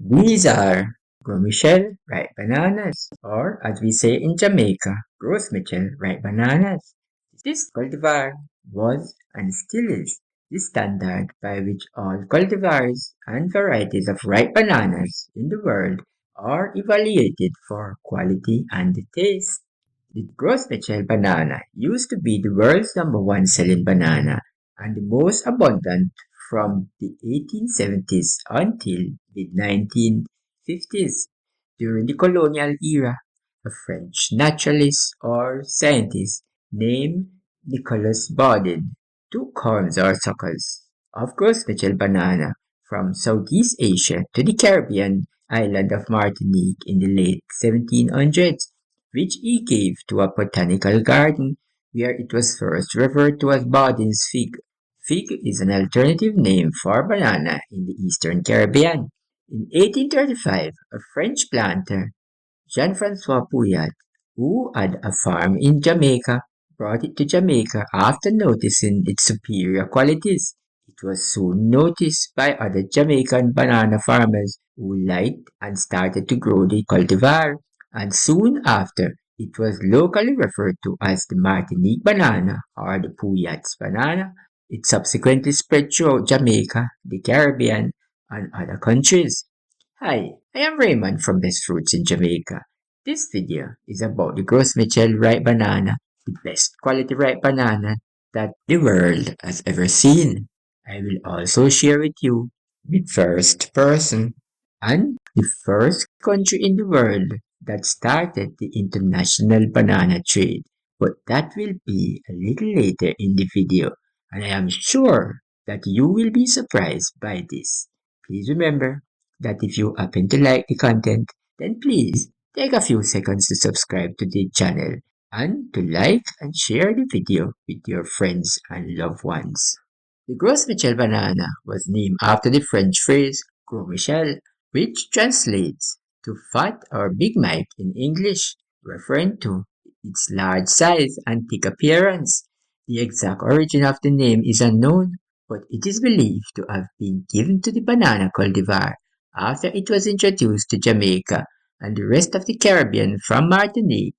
These are Gros Michel ripe bananas, or as we say in Jamaica, Gros Michel ripe bananas. This cultivar was and still is the standard by which all cultivars and varieties of ripe bananas in the world are evaluated for quality and taste. The Gros Michel banana used to be the world's number one selling banana and the most abundant from the 1870s until the 1950s. During the colonial era, a French naturalist or scientist named Nicolas Baudin took horns or suckers of Gros Michel banana from Southeast Asia to the Caribbean island of Martinique in the late 1700s, which he gave to a botanical garden where it was first referred to as Baudin's fig. Fig is an alternative name for banana in the Eastern Caribbean. In 1835, a French planter, Jean-François Pouillat, who had a farm in Jamaica, brought it to Jamaica after noticing its superior qualities. It was soon noticed by other Jamaican banana farmers who liked and started to grow the cultivar, and soon after it was locally referred to as the Martinique banana or the Pouillat's banana. It subsequently spread throughout Jamaica, the Caribbean, and other countries. Hi, I am Raymond from Best Fruits in Jamaica. This video is about the Gros Michel ripe banana, the best quality ripe banana that the world has ever seen. I will also share with you the first person and the first country in the world that started the international banana trade. But that will be a little later in the video, and I am sure that you will be surprised by this. Please remember that if you happen to like the content, then please take a few seconds to subscribe to the channel and to like and share the video with your friends and loved ones. The Gros Michel banana was named after the French phrase Gros Michel, which translates to fat or Big Mike in English, referring to its large size and thick appearance. The exact origin of the name is unknown, but it is believed to have been given to the banana cultivar after it was introduced to Jamaica and the rest of the Caribbean from Martinique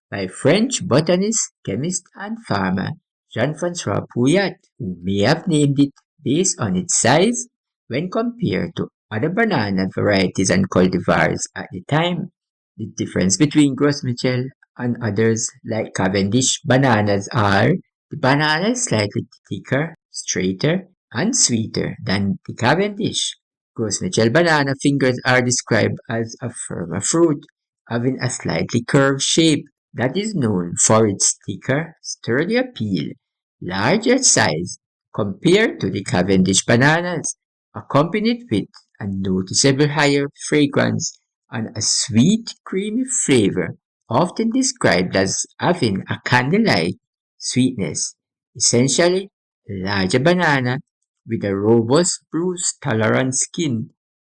by French botanist, chemist, and farmer Jean-François Pouillat, who may have named it based on its size when compared to other banana varieties and cultivars at the time. The difference between Gros Michel and others like Cavendish bananas are the banana is slightly thicker, straighter, and sweeter than the Cavendish. Gros Michel banana fingers are described as a firmer fruit, having a slightly curved shape that is known for its thicker, sturdier peel, larger size compared to the Cavendish bananas, accompanied with a noticeable higher fragrance and a sweet, creamy flavor, often described as having a candy-like sweetness. Essentially, a larger banana with a robust bruise-tolerant skin,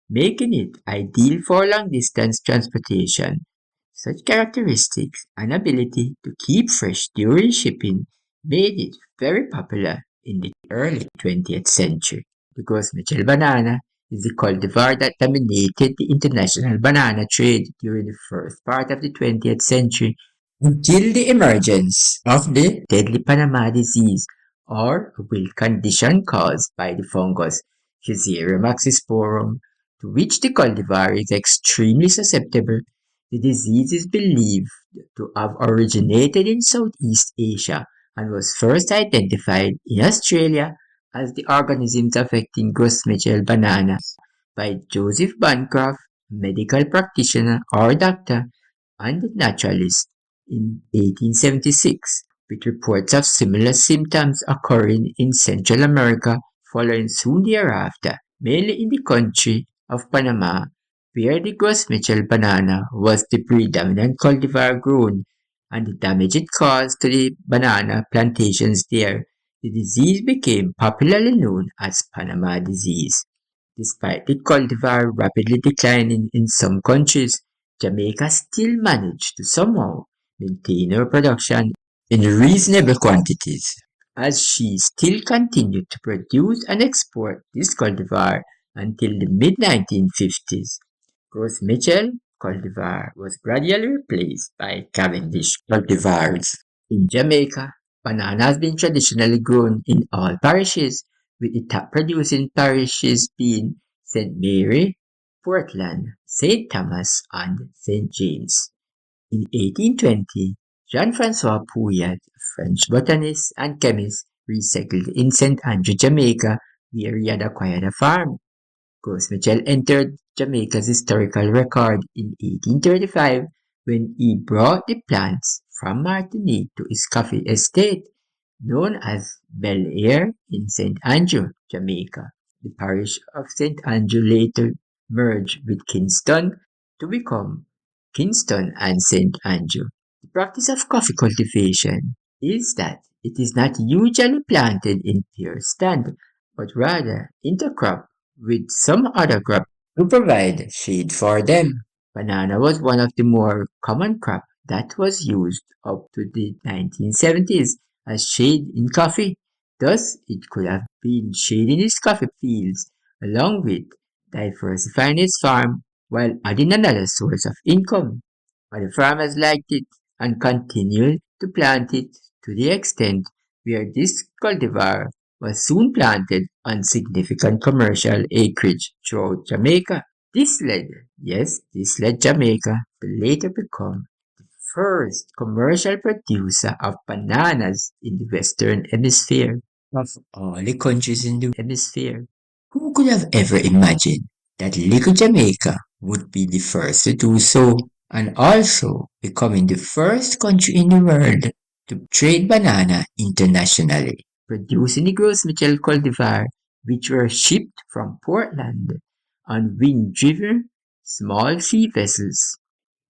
making it ideal for long-distance transportation. Such characteristics and ability to keep fresh during shipping made it very popular in the early 20th century. The Gros Michel banana is the cultivar that dominated the international banana trade during the first part of the 20th century until the emergence of the deadly Panama disease, or a wild condition caused by the fungus Fusarium axisporum, to which the cultivar is extremely susceptible. The disease is believed to have originated in Southeast Asia and was first identified in Australia as the organisms affecting Gros Michel banana by Joseph Bancroft, a medical practitioner or doctor and naturalist in 1876, with reports of similar symptoms occurring in Central America following soon thereafter, mainly in the country of Panama, where the Gros Michel banana was the predominant cultivar grown, and the damage it caused to the banana plantations there. The disease became popularly known as Panama disease. Despite the cultivar rapidly declining in some countries, Jamaica still managed to somehow maintain her production in reasonable quantities, as she still continued to produce and export this cultivar until the mid-1950s. Gros Michel cultivar was gradually replaced by Cavendish cultivars. In Jamaica, banana has been traditionally grown in all parishes, with the top producing parishes being St. Mary, Portland, St. Thomas, and St. James. In 1820, Jean-Francois Pouillat, a French botanist and chemist, resettled in St. Andrew, Jamaica, where he had acquired a farm. Gros Michel entered Jamaica's historical record in 1835 when he brought the plants from Martinique to his coffee estate, known as Bel Air in St. Andrew, Jamaica. The parish of St. Andrew later merged with Kingston to become Kingston and St. Andrew. The practice of coffee cultivation is that it is not usually planted in pure stand, but rather intercrop with some other crop to provide shade for them. Banana was one of the more common crops that was used up to the 1970s as shade in coffee. Thus, it could have been shading his coffee fields along with diversifying his farm while adding another source of income. But the farmers liked it and continued to plant it to the extent where this cultivar was soon planted on significant commercial acreage throughout Jamaica. This led Jamaica to later become the first commercial producer of bananas in the Western Hemisphere. Of all the countries in the hemisphere, who could have ever imagined that little Jamaica would be the first to do so, and also becoming the first country in the world to trade banana internationally, producing the Gros Michel cultivar, which were shipped from Portland on wind-driven small sea vessels.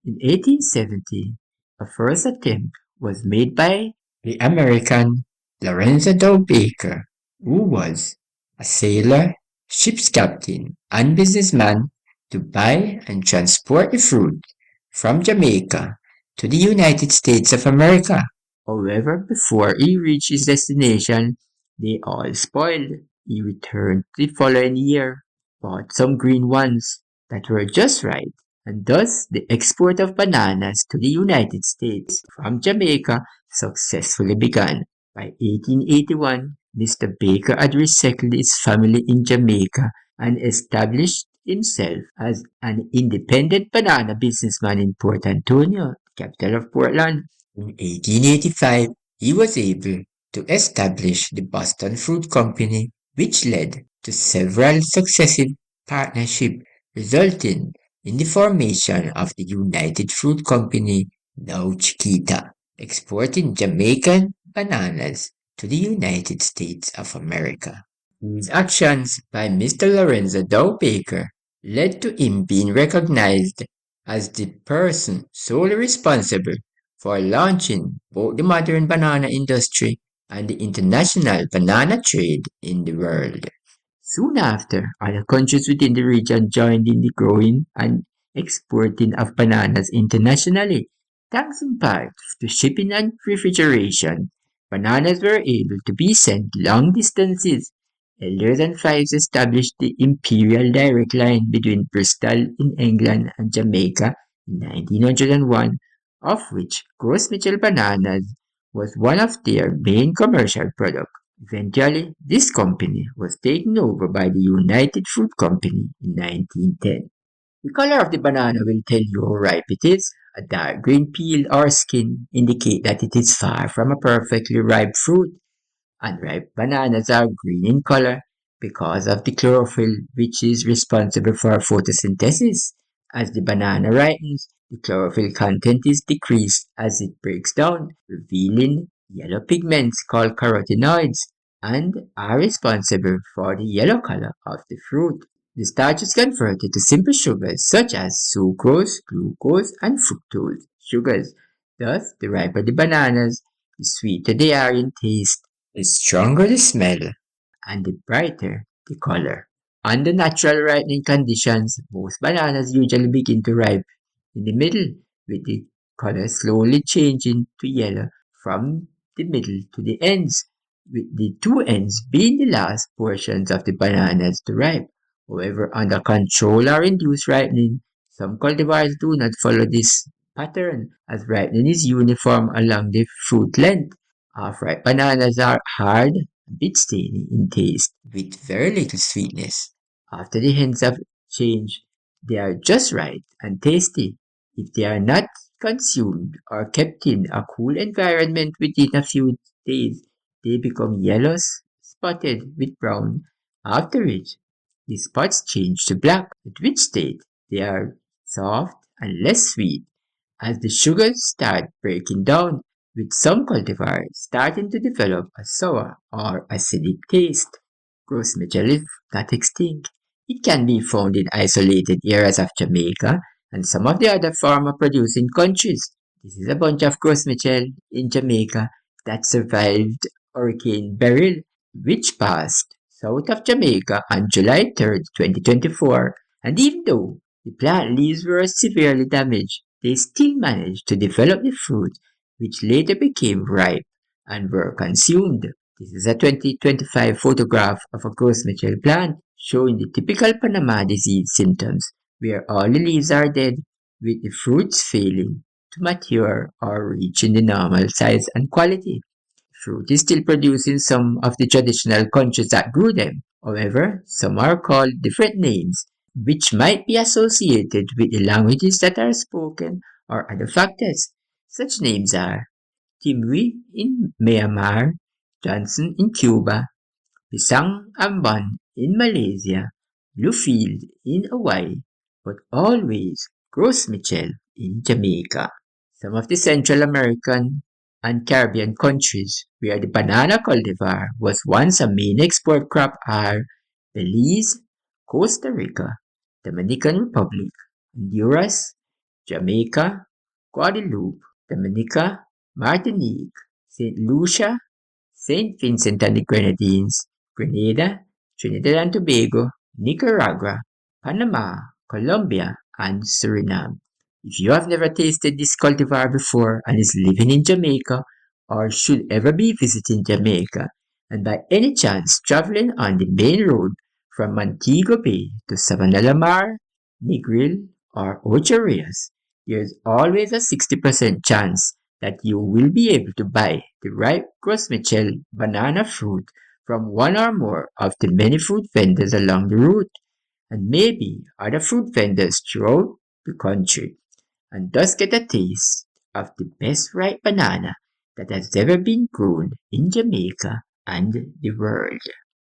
In 1870, a first attempt was made by the American Lorenzo Dow Baker, who was a sailor, ship's captain, and businessman, to buy and transport the fruit from Jamaica to the United States of America. However, before he reached his destination, they all spoiled. He returned the following year, bought some green ones that were just right, and thus the export of bananas to the United States from Jamaica successfully began. By 1881, Mr. Baker had resettled his family in Jamaica and established himself as an independent banana businessman in Port Antonio, capital of Portland. In 1885, he was able to establish the Boston Fruit Company, which led to several successive partnerships, resulting in the formation of the United Fruit Company, now Chiquita, exporting Jamaican bananas to the United States of America. These actions by Mr. Lorenzo Dow Baker led to him being recognized as the person solely responsible for launching both the modern banana industry and the international banana trade in the world. Soon after, other countries within the region joined in the growing and exporting of bananas internationally. Thanks in part to shipping and refrigeration, bananas were able to be sent long distances. Elders and Fives established the Imperial Direct Line between Bristol in England and Jamaica in 1901, of which Gros Michel Bananas was one of their main commercial products. Eventually, this company was taken over by the United Fruit Company in 1910. The color of the banana will tell you how ripe it is. A dark green peel or skin indicate that it is far from a perfectly ripe fruit. Unripe bananas are green in color because of the chlorophyll, which is responsible for photosynthesis. As the banana ripens, the chlorophyll content is decreased as it breaks down, revealing yellow pigments called carotenoids and are responsible for the yellow color of the fruit. The starch is converted to simple sugars such as sucrose, glucose, and fructose sugars. Thus, the riper the bananas, the sweeter they are in taste, the stronger the smell, and the brighter the color. Under natural ripening conditions, most bananas usually begin to ripe in the middle, with the color slowly changing to yellow from the middle to the ends, with the two ends being the last portions of the bananas to ripe. However, under control or induced ripening, Some cultivars do not follow this pattern, as ripening is uniform along the fruit length. Half-ripe bananas are hard, a bit stamy in taste, with very little sweetness. After the hints have changed, they are just right and tasty. If they are not consumed or kept in a cool environment within a few days, they become yellow, spotted with brown. After which, the spots change to black, at which state they are soft and less sweet as the sugars start breaking down, with some cultivars starting to develop a sour or acidic taste. Gros Michel is not extinct. It can be found in isolated areas of Jamaica and some of the other farmer producing countries. This is a bunch of Gros Michel in Jamaica that survived Hurricane Beryl, which passed south of Jamaica on July 3rd, 2024. And even though the plant leaves were severely damaged, they still managed to develop the fruit, which later became ripe and were consumed. This is a 2025 photograph of a Gros Michel plant showing the typical Panama disease symptoms, where all the leaves are dead, with the fruits failing to mature or reaching the normal size and quality. Fruit is still produced in some of the traditional countries that grew them. However, some are called different names, which might be associated with the languages that are spoken or other factors. Such names are Timwi in Myanmar, Johnson in Cuba, Pisang Ambon in Malaysia, Bluefield in Hawaii, but always Gros Michel in Jamaica. Some of the Central American and Caribbean countries where the banana cultivar was once a main export crop are Belize, Costa Rica, Dominican Republic, Honduras, Jamaica, Guadeloupe, Dominica, Martinique, St. Lucia, Saint Vincent and the Grenadines, Grenada, Trinidad and Tobago, Nicaragua, Panama, Colombia, and Suriname. If you have never tasted this cultivar before and is living in Jamaica or should ever be visiting Jamaica, and by any chance traveling on the main road from Montego Bay to Savannah La Mar, Negril, or Ocho Rios, there's always a 60% chance that you will be able to buy the ripe Gros Michel banana fruit from one or more of the many fruit vendors along the route, and maybe other fruit vendors throughout the country, and thus get a taste of the best ripe banana that has ever been grown in Jamaica and the world.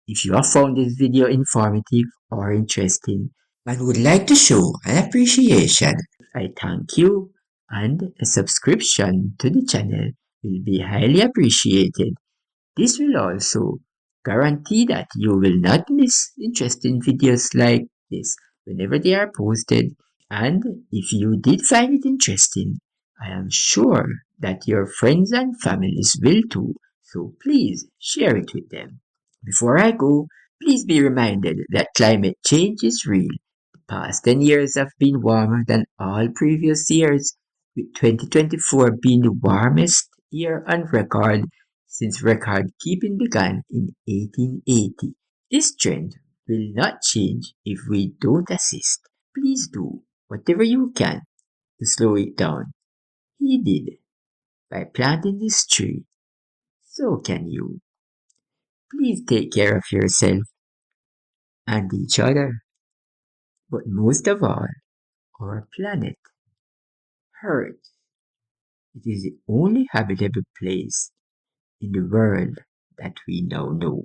If you have found this video informative or interesting and would like to show an appreciation, I thank you, and a subscription to the channel will be highly appreciated. This will also guarantee that you will not miss interesting videos like this whenever they are posted. And if you did find it interesting, I am sure that your friends and families will too. So please share it with them. Before I go, please be reminded that climate change is real. The past 10 years have been warmer than all previous years, with 2024 being the warmest year on record since record keeping began in 1880. This trend will not change if we don't assist. Please do whatever you can to slow it down. He did by planting this tree. So can you. Please take care of yourself and each other, but most of all, our planet, Earth. It is the only habitable place in the world that we now know.